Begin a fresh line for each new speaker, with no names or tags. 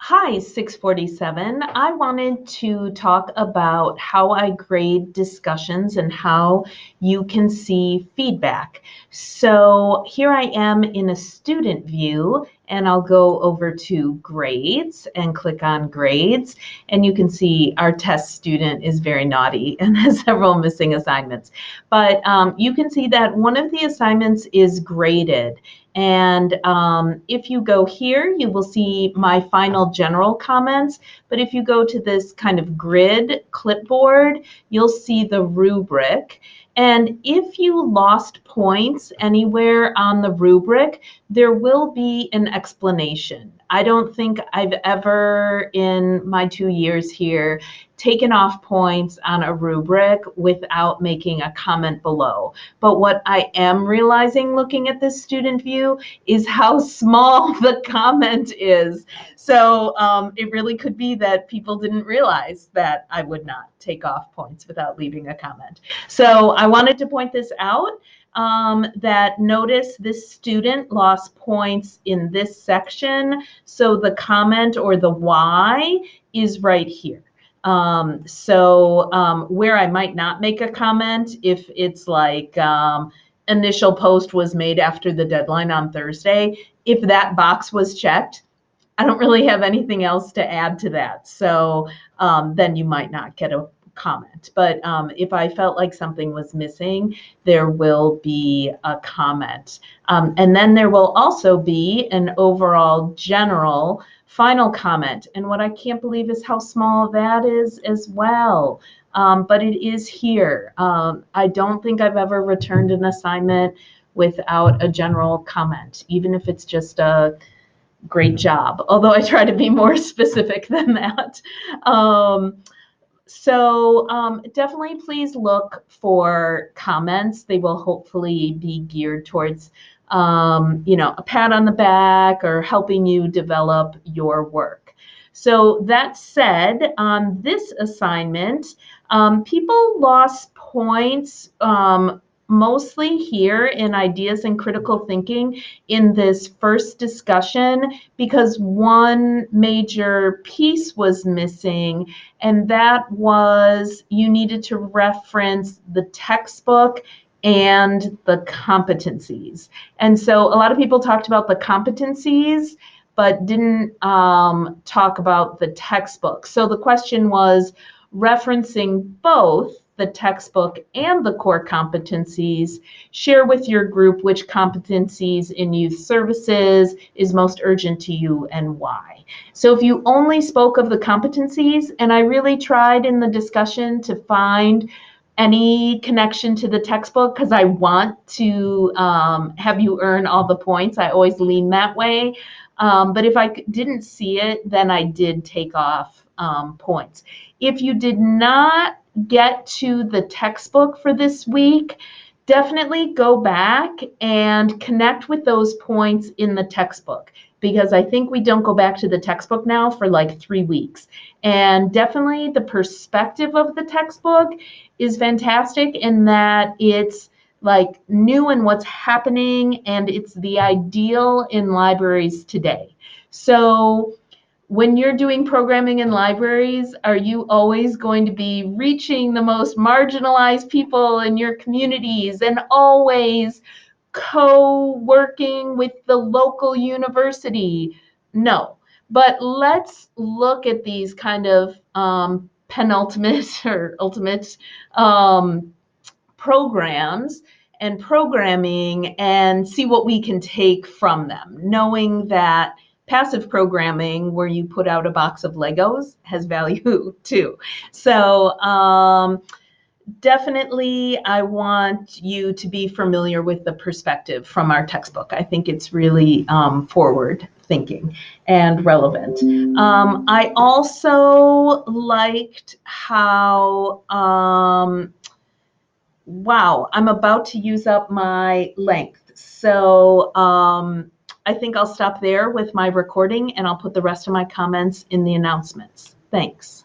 Hi, 647. I wanted to talk about how I grade discussions and how you can see feedback. So here I am in a student view, and I'll go over to grades and click on grades. And you can see our test student is very naughty and has several missing assignments. But you can see that one of the assignments is graded. And if you go here, you will see my final general comments. But if you go to this kind of grid clipboard, you'll see the rubric. And if you lost points anywhere on the rubric, there will be an explanation. I don't think I've ever, in my 2 years here, taken off points on a rubric without making a comment below. But what I am realizing looking at this student view is how small the comment is. So it really could be that people didn't realize that I would not take off points without leaving a comment. So I wanted to point this out. That notice this student lost points in this section. So the comment or the why is right here. Where I might not make a comment, if it's like initial post was made after the deadline on Thursday, if that box was checked, I don't really have anything else to add to that. So then you might not get a comment. But if I felt like something was missing, there will be a comment. And then there will also be an overall general final comment. And what I can't believe is how small that is as well. But it is here. I don't think I've ever returned an assignment without a general comment, even if it's just a great job, although I try to be more specific than that. Definitely please look for comments. They will hopefully be geared towards, a pat on the back or helping you develop your work. So that said, on this assignment, people lost points mostly here in ideas and critical thinking in this first discussion because one major piece was missing, and that was you needed to reference the textbook and the competencies. And so a lot of people talked about the competencies but didn't talk about the textbook. So the question was referencing both the textbook and the core competencies, share with your group which competencies in youth services is most urgent to you and why. So if you only spoke of the competencies, and I really tried in the discussion to find any connection to the textbook because I want to have you earn all the points. I always lean that way. But if I didn't see it, then I did take off points. If you did not get to the textbook for this week, definitely go back and connect with those points in the textbook, because I think we don't go back to the textbook now for like 3 weeks. And definitely the perspective of the textbook is fantastic in that it's like new in what's happening, and it's the ideal in libraries today. So when you're doing programming in libraries, are you always going to be reaching the most marginalized people in your communities and always co-working with the local university? No. But let's look at these kind of penultimate or ultimate programs and programming and see what we can take from them, knowing that passive programming, where you put out a box of Legos, has value too. So definitely I want you to be familiar with the perspective from our textbook. I think it's really forward thinking and relevant. I also liked how wow, I'm about to use up my length. So I think I'll stop there with my recording, and I'll put the rest of my comments in the announcements. Thanks.